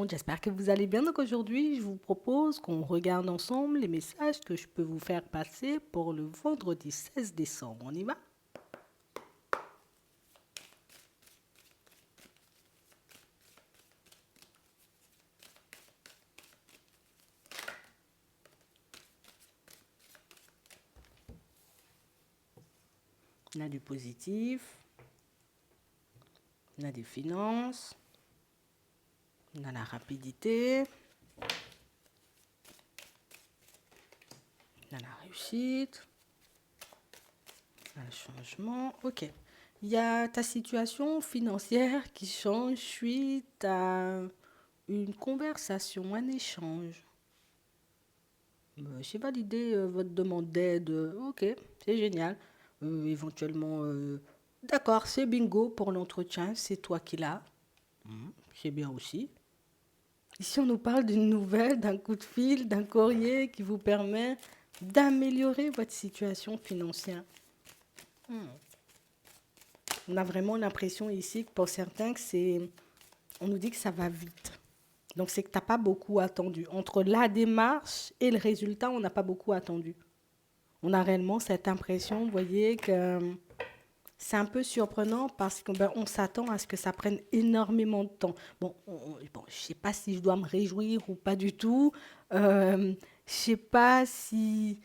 monde, j'espère que vous allez bien. Donc aujourd'hui, je vous propose qu'on regarde ensemble les messages que je peux vous faire passer pour le vendredi 16 décembre. On y va? On a du positif, on a des finances, on a la rapidité, on a la réussite, on a le changement. Ok. Il y a ta situation financière qui change suite à une conversation, un échange. J'ai validé votre demande d'aide. Ok, c'est génial. Éventuellement, d'accord, c'est bingo pour l'entretien. C'est toi qui l'as. C'est bien aussi. Ici, on nous parle d'une nouvelle, d'un coup de fil, d'un courrier qui vous permet d'améliorer votre situation financière. On a vraiment l'impression ici que pour certains, que c'est, on nous dit que ça va vite. Donc, c'est que tu n'as pas beaucoup attendu. Entre la démarche et le résultat, on n'a pas beaucoup attendu. On a réellement cette impression, vous voyez, que c'est un peu surprenant parce qu'on on s'attend à ce que ça prenne énormément de temps. Bon, je ne sais pas si je dois me réjouir ou pas du tout. Je ne sais pas si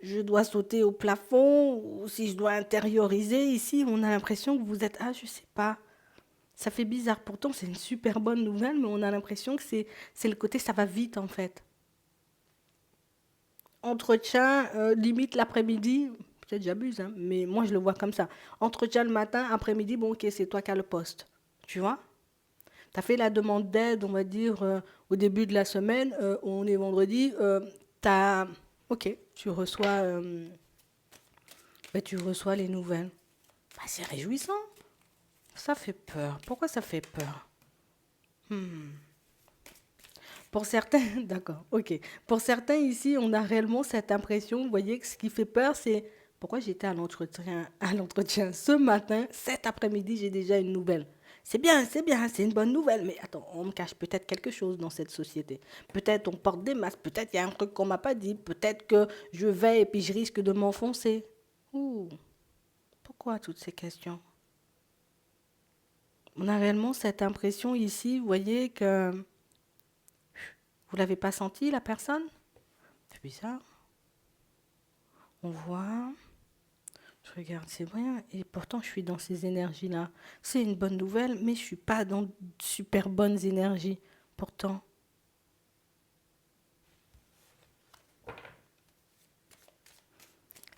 je dois sauter au plafond ou si je dois intérioriser. Ici, on a l'impression que vous êtes, ah, je ne sais pas. Ça fait bizarre. Pourtant, c'est une super bonne nouvelle, mais on a l'impression que c'est le côté, ça va vite en fait. Entretien, limite l'après-midi, peut-être j'abuse, hein, mais moi je le vois comme ça. Entretien le matin, après-midi, bon ok, c'est toi qui as le poste. Tu vois? Tu as fait la demande d'aide, on va dire, au début de la semaine, on est vendredi, t'as... Ok, tu reçois les nouvelles. Bah, c'est réjouissant. Ça fait peur. Pourquoi ça fait peur? Pour certains, d'accord, ok. Pour certains ici, on a réellement cette impression, vous voyez, que ce qui fait peur, c'est pourquoi j'étais à l'entretien ce matin, cet après-midi, j'ai déjà une nouvelle. C'est bien, c'est une bonne nouvelle, mais attends, on me cache peut-être quelque chose dans cette société. Peut-être on porte des masques, peut-être il y a un truc qu'on m'a pas dit, peut-être que je vais et puis je risque de m'enfoncer. Ouh, pourquoi toutes ces questions? On a réellement cette impression ici, vous voyez, que vous l'avez pas senti, la personne? C'est bizarre. On voit, je regarde, c'est vrai, et pourtant je suis dans ces énergies-là. C'est une bonne nouvelle, mais je suis pas dans de super bonnes énergies. Pourtant,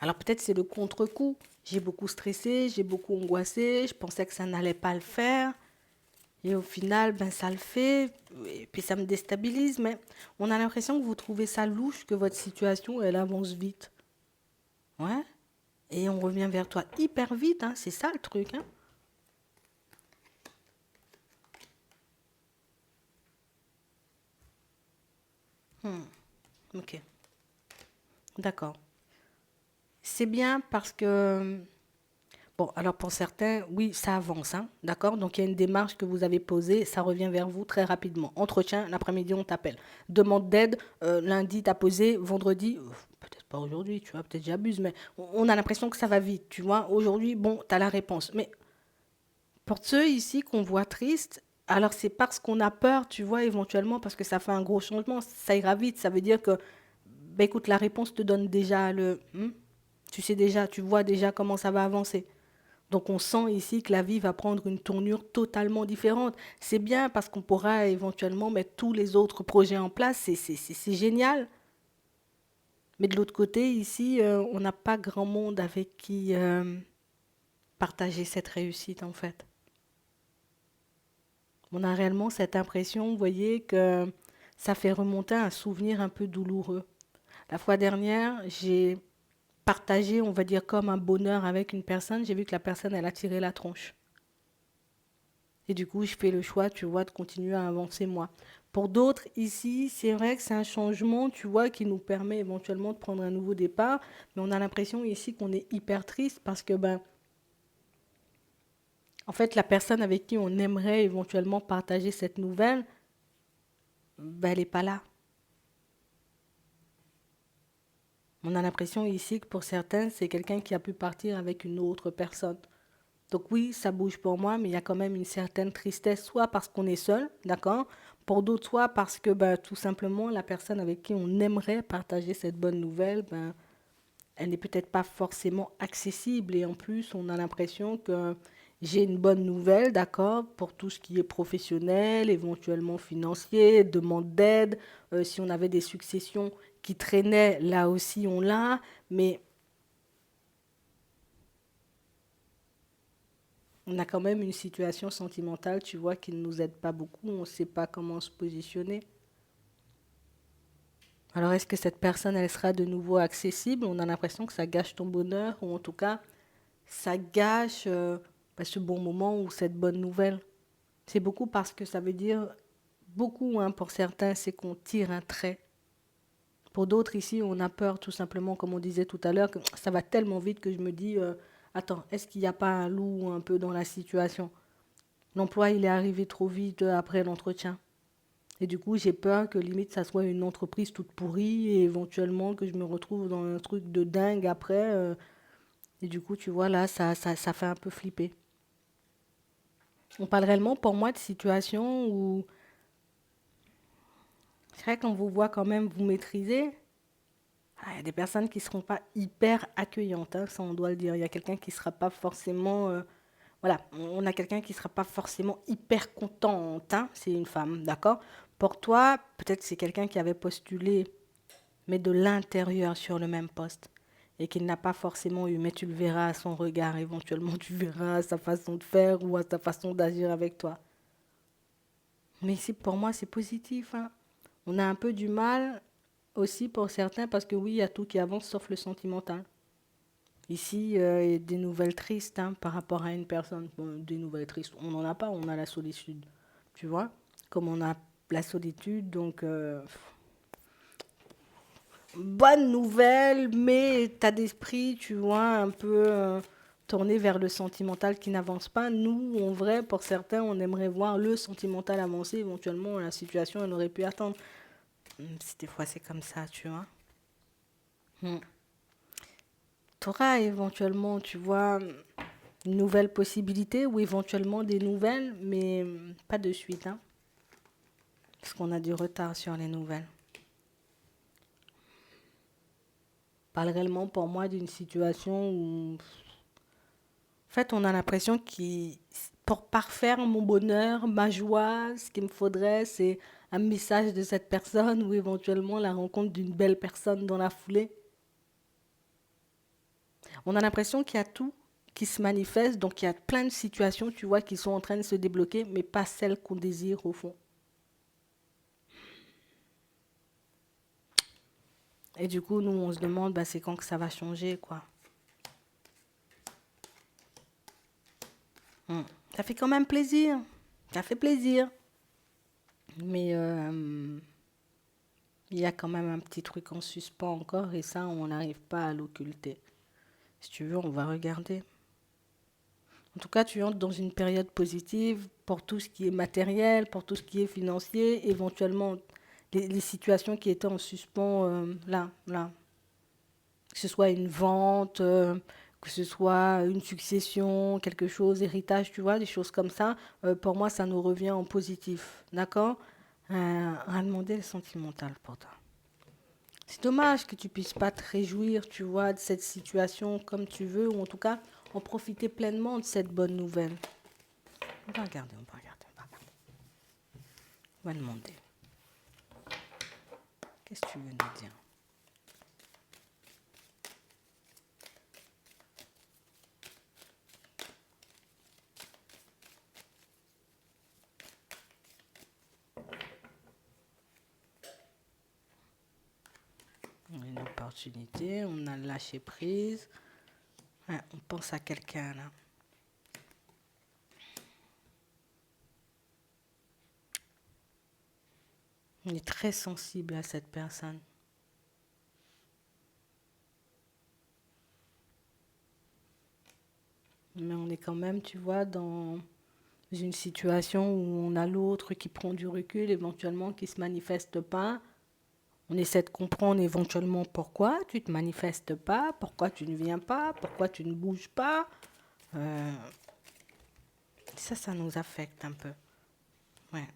alors peut-être c'est le contre-coup. J'ai beaucoup stressé, j'ai beaucoup angoissé, je pensais que ça n'allait pas le faire. Et au final, ben ça le fait, et puis ça me déstabilise, mais on a l'impression que vous trouvez ça louche, que votre situation, elle avance vite. Ouais. Et on revient vers toi hyper vite, hein, c'est ça le truc, hein. Ok, d'accord. C'est bien parce que, bon, alors pour certains, oui, ça avance, hein, d'accord? Donc il y a une démarche que vous avez posée, ça revient vers vous très rapidement. Entretien, l'après-midi, on t'appelle. Demande d'aide, lundi, t'as posé, vendredi, peut-être pas aujourd'hui, tu vois, peut-être j'abuse, mais on a l'impression que ça va vite, tu vois. Aujourd'hui, bon, t'as la réponse. Mais pour ceux ici qu'on voit tristes, alors c'est parce qu'on a peur, tu vois, éventuellement, parce que ça fait un gros changement, ça ira vite, ça veut dire que, ben écoute, la réponse te donne déjà tu sais déjà, tu vois déjà comment ça va avancer. Donc on sent ici que la vie va prendre une tournure totalement différente. C'est bien parce qu'on pourra éventuellement mettre tous les autres projets en place, c'est génial. Mais de l'autre côté, ici, on n'a pas grand monde avec qui partager cette réussite en fait. On a réellement cette impression, vous voyez, que ça fait remonter un souvenir un peu douloureux. La fois dernière, j'ai partagé, on va dire, comme un bonheur avec une personne. J'ai vu que la personne, elle a tiré la tronche. Et du coup, je fais le choix, tu vois, de continuer à avancer moi. Pour d'autres, ici, c'est vrai que c'est un changement, tu vois, qui nous permet éventuellement de prendre un nouveau départ. Mais on a l'impression ici qu'on est hyper triste parce que, ben, en fait, la personne avec qui on aimerait éventuellement partager cette nouvelle, ben, elle n'est pas là. On a l'impression ici que pour certains, c'est quelqu'un qui a pu partir avec une autre personne. Donc oui, ça bouge pour moi, mais il y a quand même une certaine tristesse, soit parce qu'on est seul, d'accord? Pour d'autres, soit parce que ben, tout simplement, la personne avec qui on aimerait partager cette bonne nouvelle, ben, elle n'est peut-être pas forcément accessible. Et en plus, on a l'impression que j'ai une bonne nouvelle, d'accord, pour tout ce qui est professionnel, éventuellement financier, demande d'aide. Si on avait des successions qui traînaient, là aussi, on l'a. Mais on a quand même une situation sentimentale, tu vois, qui ne nous aide pas beaucoup. On ne sait pas comment se positionner. Alors, est-ce que cette personne, elle sera de nouveau accessible? On a l'impression que ça gâche ton bonheur, ou en tout cas, ça gâche bah, ce bon moment ou cette bonne nouvelle. C'est beaucoup parce que ça veut dire beaucoup, hein, pour certains, c'est qu'on tire un trait. Pour d'autres, ici, on a peur tout simplement, comme on disait tout à l'heure, que ça va tellement vite que je me dis, attends, est-ce qu'il n'y a pas un loup un peu dans la situation? L'emploi, il est arrivé trop vite après l'entretien. Et du coup, j'ai peur que limite, ça soit une entreprise toute pourrie et éventuellement que je me retrouve dans un truc de dingue après. Et du coup, tu vois, là, ça fait un peu flipper. On parle réellement pour moi de situations où c'est vrai qu'on vous voit quand même vous maîtriser. Ah, il y a des personnes qui ne seront pas hyper accueillantes, hein, ça on doit le dire. Il y a quelqu'un qui ne sera pas forcément... voilà, on a quelqu'un qui ne sera pas forcément hyper contente, hein, c'est une femme, d'accord? Pour toi, peut-être c'est quelqu'un qui avait postulé, mais de l'intérieur sur le même poste. Et qu'il n'a pas forcément eu, mais tu le verras à son regard, éventuellement tu verras à sa façon de faire ou à sa façon d'agir avec toi. Mais ici, pour moi, c'est positif, hein. On a un peu du mal aussi pour certains parce que oui, il y a tout qui avance sauf le sentimental. Ici, il y a des nouvelles tristes, hein, par rapport à une personne. Bon, des nouvelles tristes, on n'en a pas, on a la solitude. Tu vois? Comme on a la solitude, donc bonne nouvelle, mais état d'esprit, tu vois, un peu tourné vers le sentimental qui n'avance pas. Nous, en vrai, pour certains, on aimerait voir le sentimental avancer. Éventuellement, la situation, elle aurait pu attendre. Des fois, c'est comme ça, tu vois. Hmm. Tu auras éventuellement, tu vois, une nouvelle possibilité ou éventuellement des nouvelles, mais pas de suite, hein, parce qu'on a du retard sur les nouvelles. Je parle réellement pour moi d'une situation où, en fait, on a l'impression que pour parfaire mon bonheur, ma joie, ce qu'il me faudrait, c'est un message de cette personne ou éventuellement la rencontre d'une belle personne dans la foulée. On a l'impression qu'il y a tout qui se manifeste, donc il y a plein de situations, tu vois, qui sont en train de se débloquer, mais pas celles qu'on désire au fond. Et du coup, nous, on se demande, bah, c'est quand que ça va changer, quoi. Hmm. Ça fait quand même plaisir. Ça fait plaisir. Mais il y a quand même un petit truc en suspens encore, et ça, on n'arrive pas à l'occulter. Si tu veux, on va regarder. En tout cas, tu entres dans une période positive pour tout ce qui est matériel, pour tout ce qui est financier, éventuellement les situations qui étaient en suspens là. Que ce soit une vente, que ce soit une succession, quelque chose, héritage, tu vois, des choses comme ça. Pour moi, ça nous revient en positif, d'accord? Rien demander le sentimental pour toi. C'est dommage que tu puisses pas te réjouir, tu vois, de cette situation comme tu veux, ou en tout cas en profiter pleinement de cette bonne nouvelle. On va regarder, on va regarder, on va regarder. On va demander. Qu'est-ce que tu veux nous dire? On a une opportunité, on a lâché prise. Ouais, on pense à quelqu'un là. On est très sensible à cette personne. Mais on est quand même, tu vois, dans une situation où on a l'autre qui prend du recul, éventuellement qui ne se manifeste pas. On essaie de comprendre éventuellement pourquoi tu ne te manifestes pas, pourquoi tu ne viens pas, pourquoi tu ne bouges pas. Euh, ça nous affecte un peu. Ouais.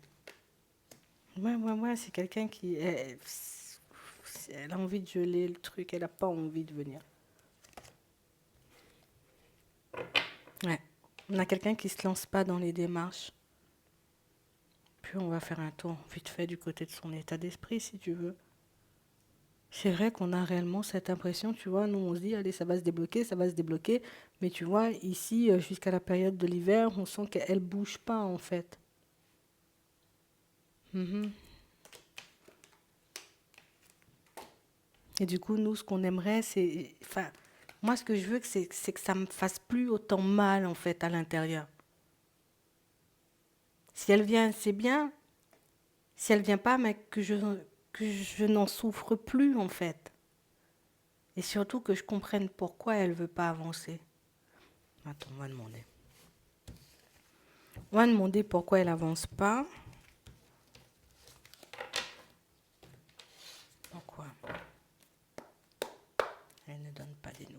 Ouais, c'est quelqu'un qui... elle a envie de geler le truc, elle n'a pas envie de venir. Ouais. On a quelqu'un qui ne se lance pas dans les démarches. Puis on va faire un tour vite fait du côté de son état d'esprit, si tu veux. C'est vrai qu'on a réellement cette impression, tu vois, nous on se dit, allez, ça va se débloquer, ça va se débloquer. Mais tu vois, ici, jusqu'à la période de l'hiver, on sent qu'elle ne bouge pas, en fait. Mhm. Et du coup, nous, ce qu'on aimerait, c'est... Enfin, moi, ce que je veux, c'est que ça me fasse plus autant mal, en fait, à l'intérieur. Si elle vient, c'est bien. Si elle vient pas, mais que je n'en souffre plus, en fait. Et surtout que je comprenne pourquoi elle veut pas avancer. Attends, on va demander. On va demander pourquoi elle avance pas. Pourquoi elle ne donne pas des nouvelles.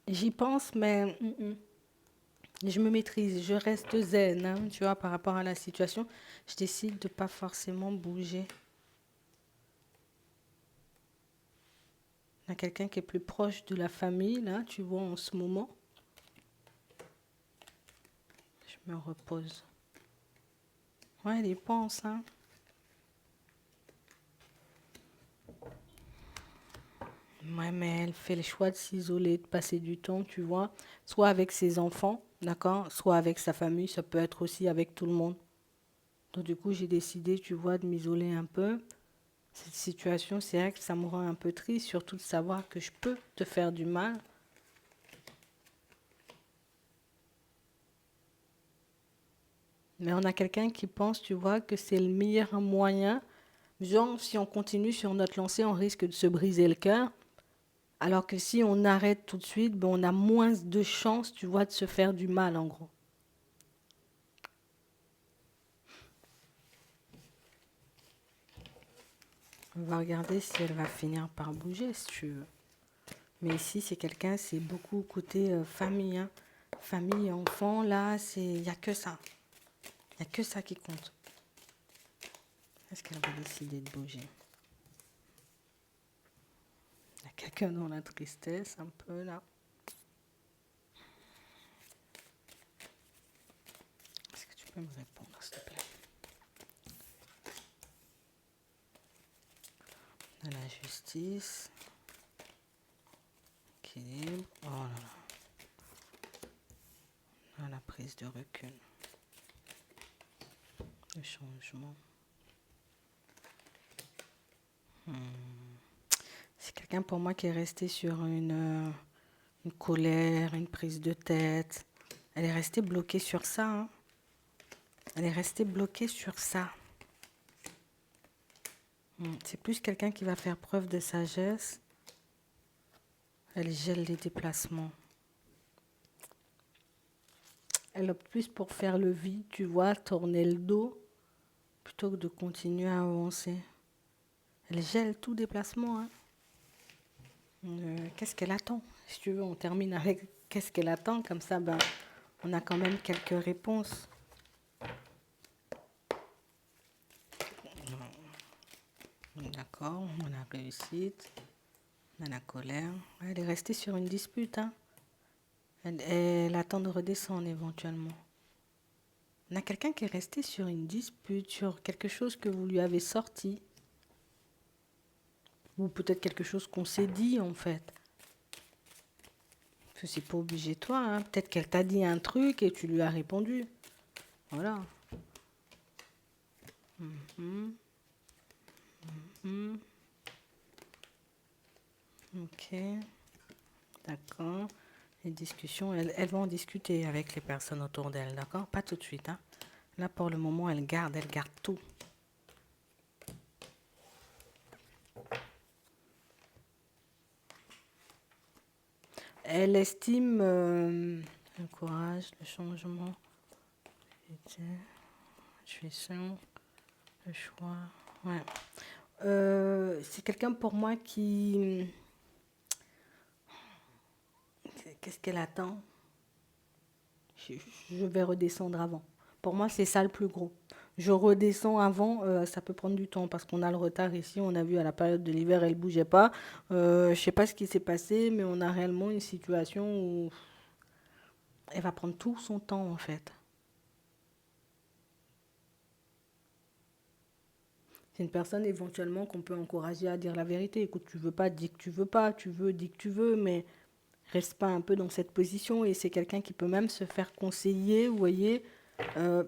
J'y pense, mais je me maîtrise, je reste zen, hein, tu vois, par rapport à la situation. Je décide de pas forcément bouger. Il y a quelqu'un qui est plus proche de la famille, là, tu vois, en ce moment. Je me repose. Ouais, elle y pense, hein. Ouais, mais elle fait le choix de s'isoler, de passer du temps, tu vois, soit avec ses enfants, d'accord, soit avec sa famille, ça peut être aussi avec tout le monde. Donc du coup, j'ai décidé, tu vois, de m'isoler un peu. Cette situation, c'est vrai que ça me rend un peu triste, surtout de savoir que je peux te faire du mal. Mais on a quelqu'un qui pense, tu vois, que c'est le meilleur moyen. Genre, si on continue sur notre lancée, on risque de se briser le cœur. Alors que si on arrête tout de suite, ben on a moins de chances, tu vois, de se faire du mal, en gros. On va regarder si elle va finir par bouger, si tu veux. Mais ici, c'est quelqu'un, c'est beaucoup côté famille, hein. Famille, enfant, là, il n'y a que ça. Il n'y a que ça qui compte. Est-ce qu'elle va décider de bouger? Il y a quelqu'un dans la tristesse, un peu, là. Est-ce que tu peux me répondre, s'il te plaît? On a la justice. Équilibre. Oh là là. On a la prise de recul. Le changement. C'est quelqu'un pour moi qui est resté sur une colère, une prise de tête. Elle est restée bloquée sur ça, hein. Elle est restée bloquée sur ça. C'est plus quelqu'un qui va faire preuve de sagesse. Elle gèle les déplacements. Elle opte plus pour faire le vide, tu vois, tourner le dos, plutôt que de continuer à avancer. Elle gèle tout déplacement, hein. Qu'est-ce qu'elle attend? Si tu veux, on termine avec qu'est-ce qu'elle attend. Comme ça, ben, on a quand même quelques réponses. D'accord, on a réussite. On a la colère. Elle est restée sur une dispute, hein. Elle attend de redescendre éventuellement. On a quelqu'un qui est resté sur une dispute, sur quelque chose que vous lui avez sorti. Ou peut-être quelque chose qu'on s'est dit, en fait. Parce que c'est pas obligé toi, hein. Peut-être qu'elle t'a dit un truc et tu lui as répondu. Voilà. Mhm. Mhm. Ok. D'accord. Les discussions, elles vont en discuter avec les personnes autour d'elle, d'accord? Pas tout de suite, hein. Là, pour le moment, elle garde tout. Elle estime le courage, le changement, l'intuition, le choix. Ouais. C'est quelqu'un pour moi qui... Qu'est-ce qu'elle attend? je, je vais redescendre avant. Pour moi, c'est ça le plus gros. Je redescends avant, ça peut prendre du temps parce qu'on a le retard ici. On a vu à la période de l'hiver, elle bougeait pas. Je sais pas ce qui s'est passé, mais on a réellement une situation où elle va prendre tout son temps en fait. C'est une personne éventuellement qu'on peut encourager à dire la vérité. Écoute, tu veux pas, dis que tu veux pas. Tu veux, dis que tu veux, mais reste pas un peu dans cette position. Et c'est quelqu'un qui peut même se faire conseiller, vous voyez,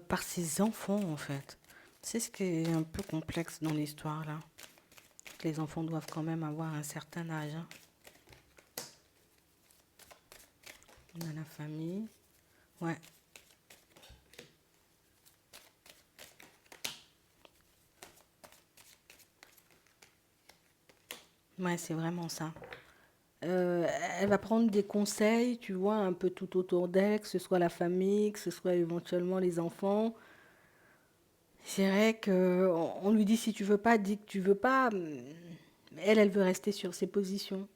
par ses enfants en fait. C'est ce qui est un peu complexe dans l'histoire là. Les enfants doivent quand même avoir un certain âge, hein. On a la famille. Ouais. Ouais, c'est vraiment ça. Euh, Elle va prendre des conseils, tu vois, un peu tout autour d'elle, que ce soit la famille, que ce soit éventuellement les enfants. C'est vrai que on lui dit si tu veux pas, dis que tu veux pas. Elle veut rester sur ses positions.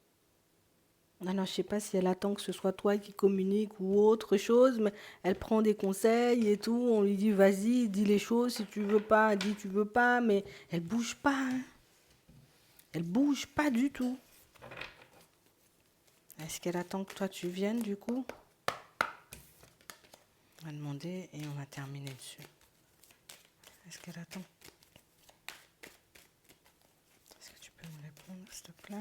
Alors, je sais pas si elle attend que ce soit toi qui communique ou autre chose, mais elle prend des conseils et tout. On lui dit vas-y, dis les choses. Si tu veux pas, dis tu veux pas, mais elle bouge pas, hein. Elle bouge pas du tout. Est-ce qu'elle attend que toi tu viennes du coup? On va demander et on va terminer dessus. Est-ce qu'elle attend? Est-ce que tu peux me répondre, s'il te plaît?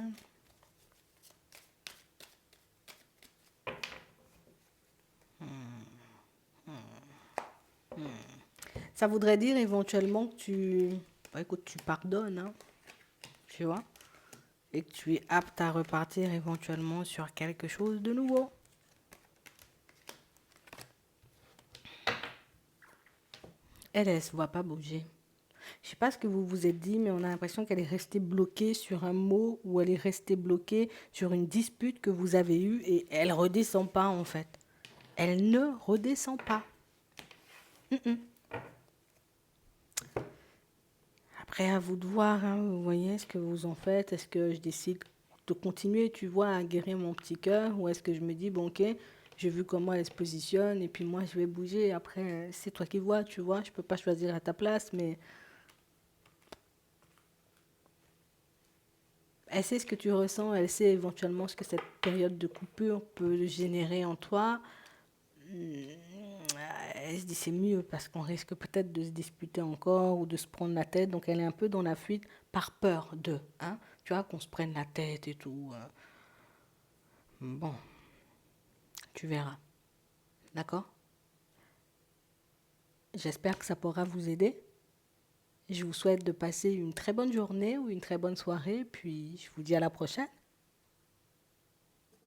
Ça voudrait dire éventuellement que bah, écoute, tu pardonnes, hein, tu vois, et que tu es apte à repartir éventuellement sur quelque chose de nouveau. Elle se voit pas bouger. Je sais pas ce que vous vous êtes dit, mais on a l'impression qu'elle est restée bloquée sur un mot ou elle est restée bloquée sur une dispute que vous avez eue et elle redescend pas en fait. Elle ne redescend pas. Après, à vous de voir, hein, vous voyez ce que vous en faites. Est-ce que je décide de continuer, tu vois, à guérir mon petit cœur ou est-ce que je me dis, bon, ok, j'ai vu comment elle se positionne et puis moi, je vais bouger. Après, c'est toi qui vois, tu vois, je peux pas choisir à ta place, mais elle sait ce que tu ressens, elle sait éventuellement ce que cette période de coupure peut générer en toi. Elle se dit c'est mieux parce qu'on risque peut-être de se disputer encore ou de se prendre la tête. Donc elle est un peu dans la fuite par peur de, hein, tu vois, qu'on se prenne la tête et tout. Bon, tu verras. D'accord? J'espère que ça pourra vous aider. Je vous souhaite de passer une très bonne journée ou une très bonne soirée. Puis je vous dis à la prochaine.